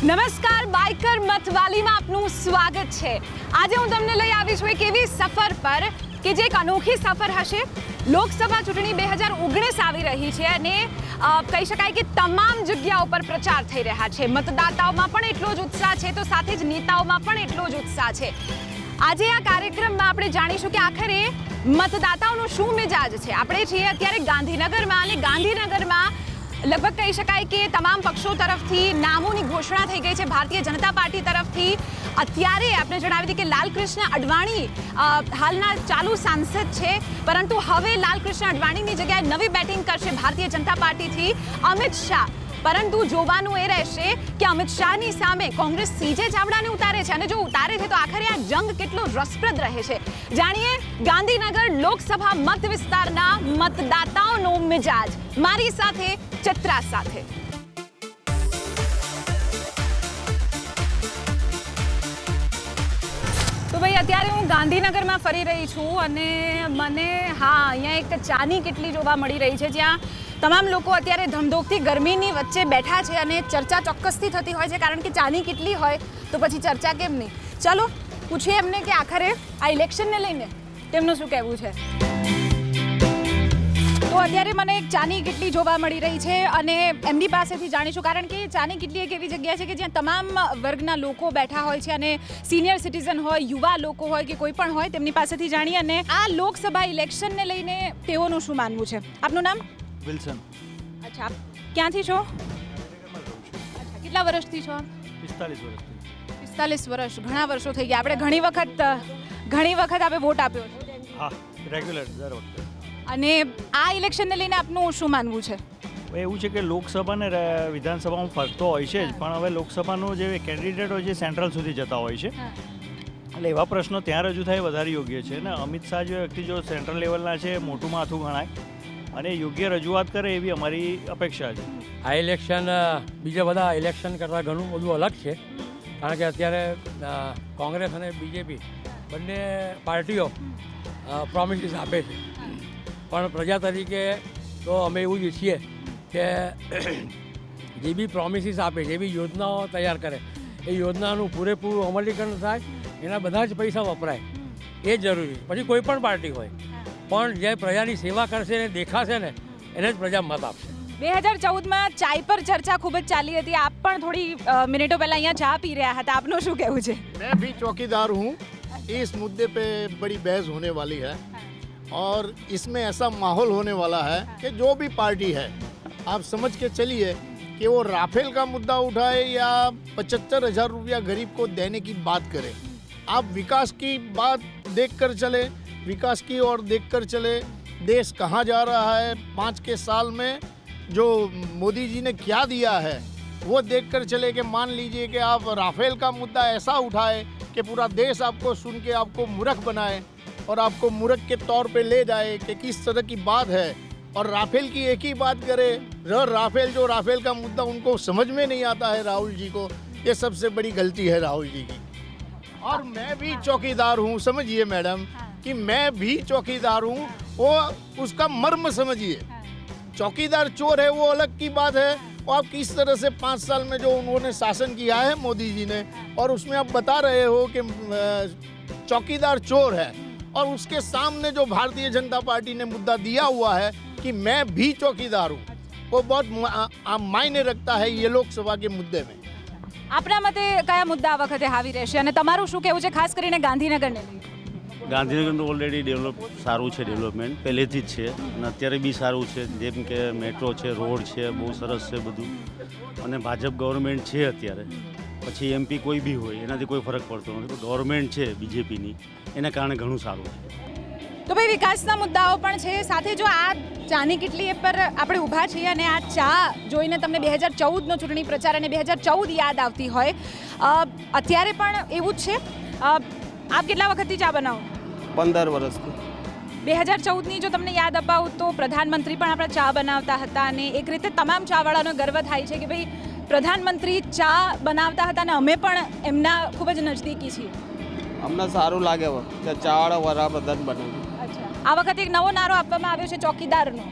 નમસ્કાર, બાઇકર મતવાલીમાં આપનું સ્વાગત છે। આજે હું તમને લઈ આવી છું એક એવી સફર પર કે જે એક અનોખી સફર હશે। લોકસભા ચૂંટણી 2019 આવી રહી છે અને કહી શકાય કે તમામ જગ્યાઓ પર પ્રચાર થઈ રહ્યા છે। મતદાતાઓમાં પણ એટલો જ ઉત્સાહ છે તો સાથે જ નેતાઓમાં પણ એટલો જ ઉત્સાહ છે। આજે આ કાર્યક્રમમાં આપણે જાણીશું કે આખરે મતદાતાઓનો શું મિજાજ છે। આપણે છીએ અત્યારે ગાંધીનગરમાં અને ગાંધીનગરમાં લગભગ કહી શકાય કે તમામ પક્ષો તરફથી નામોની ઘોષણા થઈ ગઈ છે। ભારતીય જનતા પાર્ટી તરફથી અત્યારે આપણે જણાવી દીધું કે લાલકૃષ્ણ અડવાણી હાલના ચાલુ સાંસદ છે, પરંતુ હવે લાલકૃષ્ણ અડવાણીની જગ્યાએ નવી બેટિંગ કરશે ભારતીય જનતા પાર્ટીથી અમિત શાહ। પરંતુ જોવાનું એ રહેશે કે અમિત શાહની સામે કોંગ્રેસ સીજે ચાવડાને ઉતારે છે અને જો ઉતારે છે તો આખરે આ જંગ કેટલો રસપ્રદ રહે છે। જાણીએ ગાંધીનગર લોકસભા મત વિસ્તારના મતદાતાઓનો મિજાજ મારી સાથે ચિત્રા સાથે। તો ભાઈ અત્યારે હું ગાંધીનગરમાં ફરી રહી છું અને મને અહીંયા એક ચાની કિટલી જોવા મળી રહી છે જ્યાં તમામ લોકો અત્યારે ધમધોકથી ગરમીની વચ્ચે બેઠા છે અને ચર્ચા ચોક્કસથી થતી હોય છે કારણ કે ચાની કિટલી હોય તો પછી ચર્ચા કેમ નહીં। ચાલો પૂછીએ એમને કે આખરે આ ઇલેક્શનને લઈને તેમનું શું કહેવું છે। તો અત્યારે મને એક ચાની કિટલી જોવા મળી રહી છે અને એમની પાસેથી જાણીશું કારણ કે ચાની કિટલી એક એવી જગ્યા છે કે જ્યાં તમામ વર્ગના લોકો બેઠા હોય છે અને સિનિયર સિટીઝન હોય, યુવા લોકો હોય કે કોઈ પણ હોય તેમની પાસેથી જાણીએ અને આ લોકસભા ઇલેક્શનને લઈને તેઓનું શું માનવું છે। આપનું નામ? વિલ્સન। અચ્છા, ક્યાંથી છો? અચ્છા, કેટલા વર્ષથી છો? 45 વર્ષથી। 45 વર્ષ, ઘણા વર્ષો થઈ ગયા। આપણે ઘણી વખત આપણે વોટ આપ્યો છે? હા, રેગ્યુલર દર વખતે। અને આ ઇલેક્શનને લઈને આપનું શું માનવું છે? એવું છે કે લોકસભા ને વિધાનસભામાં ફરતો હોય છે જ, પણ હવે લોકસભાનો જે કેન્ડિડેટ હોય છે સેન્ટ્રલ સુધી જતા હોય છે, એટલે એવા પ્રશ્નો ત્યાં રજૂ થાય વધારે યોગ્ય છે ને। અમિત શાહ જે વ્યક્તિ જો સેન્ટ્રલ લેવલના છે, મોટું માથું ગણાય અને યોગ્ય રજૂઆત કરે એવી અમારી અપેક્ષા છે। આ ઇલેક્શન બીજા બધા ઇલેક્શન કરતાં ઘણું બધું અલગ છે કારણ કે અત્યારે કોંગ્રેસ અને બીજેપી બંને પાર્ટીઓ પ્રોમિસીસ આપે છે, પણ પ્રજા તરીકે તો અમે એવું જ ઈચ્છીએ કે જે બી પ્રોમિસીસ આપે, જે બી યોજનાઓ તૈયાર કરે એ યોજનાનું પૂરેપૂરું અમલીકરણ થાય, એના બધા જ પૈસા વપરાય એ જરૂરી। પછી કોઈ પણ પાર્ટી હોય પણ જે પ્રજાની સેવા કરશે ને દેખાશે ને એને જ પ્રજા મત આપશે। 2014માં ચાય પર ચર્ચા ખૂબ જ ચાલી હતી। આપ પણ થોડી મિનિટો પહેલા અહીંયા ચા પી રહ્યા હતા, આપનું શું કહેવું છે? मैं भी चौकीदार हूँ। इस मुद्दे पे बड़ी बहस होने वाली है और इसमें ऐसा माहौल होने वाला है कि जो भी पार्टी है आप समझ के चलिए कि वो राफेल का मुद्दा उठाए या 75,000 रुपया गरीब को देने की बात करे। आप विकास की बात देख कर चले, विकास की ओर देख कर चले। देश कहाँ जा रहा है, 5 के साल में जो मोदी जी ने क्या दिया है वो देख कर चले कि मान लीजिए कि आप राफेल का मुद्दा ऐसा उठाए कि पूरा देश आपको सुन के आपको मूर्ख बनाए और आपको मूर्ख के तौर पे ले जाए कि किस तरह की बात है, और राफेल की एक ही बात करे। राफेल का मुद्दा उनको समझ में नहीं आता है राहुल जी को। ये सबसे बड़ी गलती है राहुल जी की। और मैं भी चौकीदार हूँ, समझिए मैडम कि मैं भी चौकीदार हूँ, वो उसका मर्म समझिए। चौकीदार चोर है वो अलग की बात है, और आप किस तरह से 5 साल में जो उन्होंने शासन किया है मोदी जी ने, और उसमें आप बता रहे हो कि चौकीदार चोर है, और उसके सामने जो भारतीय जनता पार्टी ने मुद्दा दिया हुआ है कि मैं भी चौकीदार हूँ, वो बहुत मायने रखता है ये लोकसभा के मुद्दे में। આપના મતે કયા મુદ્દા આ વખતે હાવી રહેશે અને તમારું શું કહેવું છે ખાસ કરીને ગાંધીનગરને લઈને? ગાંધીનગરનું ઓલરેડી સારું છે, ડેવલપમેન્ટ પહેલેથી જ છે અને અત્યારે બી સારું છે। જેમ કે મેટ્રો છે, રોડ છે, બહુ સરસ છે બધું, અને ભાજપ ગવર્મેન્ટ છે અત્યારે। પછી એમપી કોઈ બી હોય એનાથી કોઈ ફરક પડતો નથી, ગવર્મેન્ટ છે બીજેપીની, એના કારણે ઘણું સારું છે। તો ભાઈ વિકાસના મુદ્દાઓ પણ છે, સાથે જો આ ચાની કિટલી પર આપણે ઊભા છીએ અને આ ચા જોઈને તમને 2014નો ચૂંટણી પ્રચાર અને 2014 યાદ આવતી હોય, અત્યારે પણ એવું જ છે। આપ કેટલા વખતથી ચા બનાવો? 15 વર્ષથી। 2014ની જો તમને યાદ અપાવું તો પ્રધાનમંત્રી પણ આપણા ચા બનાવતા હતા અને એક રીતે તમામ ચાવાળાનો ગર્વ થાય છે કે ભાઈ પ્રધાનમંત્રી ચા બનાવતા હતા અને અમે પણ એમના ખૂબ જ નજદીકી છીએ। અમને સારું લાગે કે ચાવાળા વડાપ્રધાન બને। અચ્છા, આ વખતે એક નવો નારો આપવામાં આવ્યો છે ચોકીદારનો,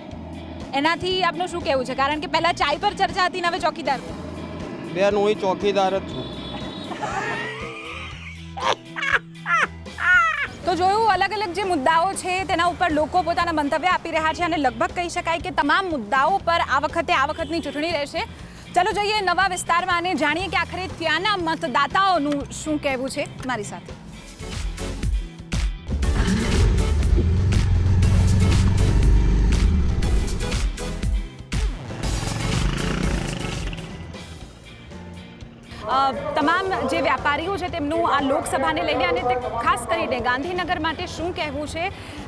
એનાથી આપનું શું કહેવું છે? કારણ કે પહેલાં ચાય પર ચર્ચા હતી ને હવે ચોકીદાર પર। બેન હું ચોકીદાર જ છું. તો જોયું, અલગ અલગ જે મુદ્દાઓ છે તેના ઉપર લોકો પોતાના મંતવ્ય આપી રહ્યા છે અને લગભગ કહી શકાય કે તમામ મુદ્દાઓ પર આ વખતની ચૂંટણી રહેશે. ચલો જઈએ નવા વિસ્તારમાં અને જાણીએ કે આખરે ત્યાંના મતદાતાઓનું શું કહેવું છે. મારી સાથે તમામ જે વ્યાપારીઓ છે તેમનું આ લોકસભાને લઈને અને તે ખાસ કરીને ગાંધીનગર માટે શું કહેવું છે,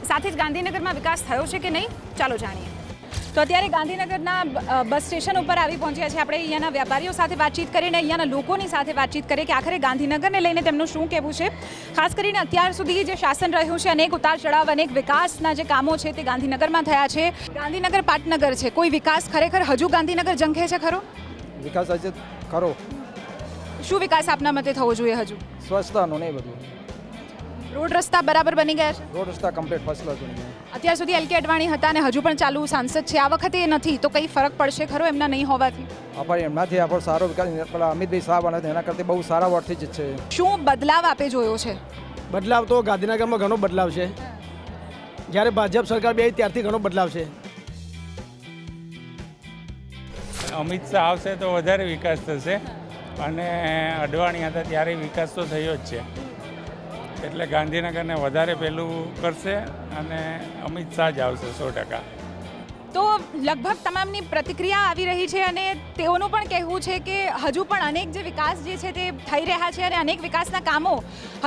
સાથે જ ગાંધીનગરમાં વિકાસ થયો છે કે નહીં, ચાલો જાણીએ. તો અત્યારે ગાંધીનગરના બસ સ્ટેશન ઉપર આવી પહોંચ્યા છે આપણે. અહીંયાના વેપારીઓ સાથે વાતચીત કરીને અહીંયાના લોકોની સાથે વાતચીત કરીએ કે આખરે ગાંધીનગરને લઈને તેમનું શું કહેવું છે. ખાસ કરીને અત્યાર સુધી જે શાસન રહ્યું છે, અનેક ઉતાર ચઢાવ, અનેક વિકાસના જે કામો છે તે ગાંધીનગરમાં થયા છે. ગાંધીનગર પાટનગર છે, કોઈ વિકાસ ખરેખર હજુ ગાંધીનગર ઝંખે છે ખરો? વિકાસ હજુ ખરો. શું વિકાસ આપના મતે થવો જોઈએ હજુ? સ્વચ્છતાનો નહીં, બધું રોડ રસ્તા બરાબર બની ગયા છે? રોડ રસ્તા કમ્પ્લીટ ફર્સ્ટ ક્લાસ બની ગયા. અત્યાર સુધી એલ કે અડવાણી હતા અને હજુ પણ ચાલુ સાંસદ છે. આ વખતે એ નથી તો કંઈ ફરક પડશે ખરો એમના નહીં હોવાથી? આપણે એમનાથી આપણો સારો વિકાસ પેલા અમિતભાઈ શાહ બને એના કરતાં બહુ સારા વોટથી જ છે. શું બદલાવ આપે જોયો છે? બદલાવ તો ગાંધીનગરમાં ઘણો બદલાવ છે. જ્યારે ભાજપ સરકાર બે ત્યારથી ઘણો બદલાવ છે. અમિત શાહ આવશે તો વધારે વિકાસ થશે અને અડવાણી હતા ત્યારે વિકાસ તો થયો જ છે, એટલે ગાંધીનગરને વધારે પહેલું કરશે અને અમિત શાહ જ આવશે 100%. તો લગભગ તમામની પ્રતિક્રિયા આવી રહી છે અને તેઓનું પણ કહેવું છે કે હજુ પણ અનેક જે વિકાસ જે છે તે થઈ રહ્યા છે અને અનેક વિકાસના કામો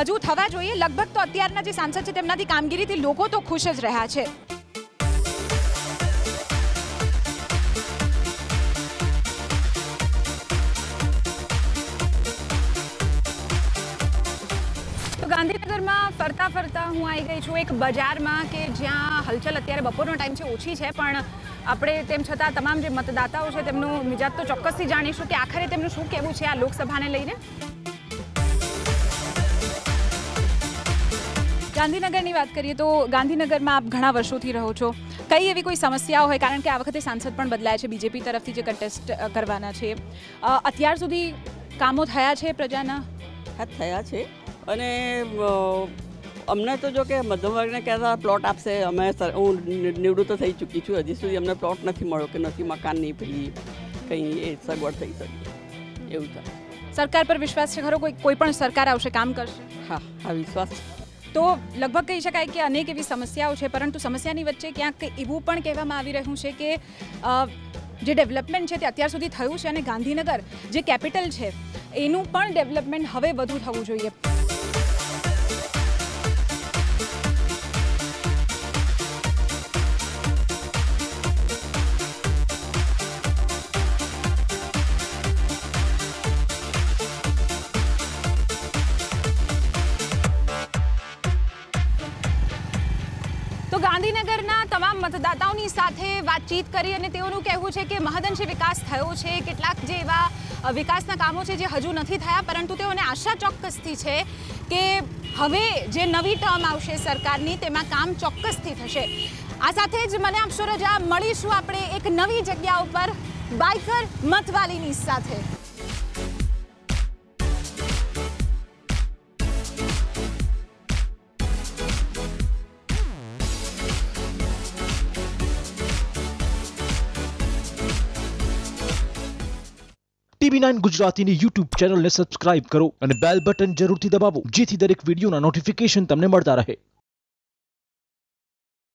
હજુ થવા જોઈએ. લગભગ તો અત્યારના જે સાંસદ છે તેમનાથી કામગીરીથી લોકો તો ખુશ જ રહ્યા છે. ગાંધીનગરમાં ફરતા ફરતા હું આવી ગઈ છું એક બજારમાં કે જ્યાં હલચલ અત્યારે બપોરનો ટાઈમ છે ઓછી છે, પણ આપણે તેમ છતાં તમામ જે મતદાતાઓ છે તેમનું મિજાજ તો ચોક્કસથી જાણીશું કે આખરે તેમનું શું કહેવું છે આ લોકસભાને લઈને. ગાંધીનગરની વાત કરીએ તો ગાંધીનગરમાં આપ ઘણા વર્ષોથી રહો છો. કઈ એવી કોઈ સમસ્યાઓ હોય, કારણ કે આ વખતે સાંસદ પણ બદલાય છે, બીજેપી તરફથી જે કન્ટેસ્ટ કરવાના છે, અત્યાર સુધી કામો થયા છે પ્રજાના? થયા છે અને અમને તો જો કે મધ્યમ વર્ગને કહેતા પ્લોટ આપશે. હું નિવૃત્ત થઈ ચૂકી છું, હજી સુધી અમને પ્લોટ નથી મળ્યો કે નથી મકાન નહીં પેલી કંઈ એ સગવડ થઈ શકે એવું થાય. સરકાર પર વિશ્વાસ છે ખરો? કોઈ પણ સરકાર આવશે કામ કરશે? હા, વિશ્વાસ છે. તો લગભગ કહી શકાય કે અનેક એવી સમસ્યાઓ છે, પરંતુ સમસ્યાની વચ્ચે ક્યાંક એવું પણ કહેવામાં આવી રહ્યું છે કે જે ડેવલપમેન્ટ છે તે અત્યાર સુધી થયું છે અને ગાંધીનગર જે કેપિટલ છે એનું પણ ડેવલપમેન્ટ હવે વધુ થવું જોઈએ. તો ગાંધીનગરના તમામ મતદાતાઓની સાથે વાતચીત કરી અને તેઓનું કહેવું છે કે મહદઅંશે વિકાસ થયો છે. કેટલાક જે એવા વિકાસના કામો છે જે હજુ નથી થયા, પરંતુ તેઓને આશા ચોક્કસથી છે કે હવે જે નવી ટર્મ આવશે સરકારની તેમાં કામ ચોક્કસથી થશે. આ સાથે જ મને આપશો રજા, મળીશું આપણે એક નવી જગ્યા ઉપર બાઇકર મતવાલીની સાથે. TV9 ગુજરાતીની YouTube ચેનલને સબસ્ક્રાઇબ કરો અને બેલ બટન જરૂરથી દબાવો, જેથી દરેક વિડીયોના નોટિફિકેશન તમને મળતા રહે.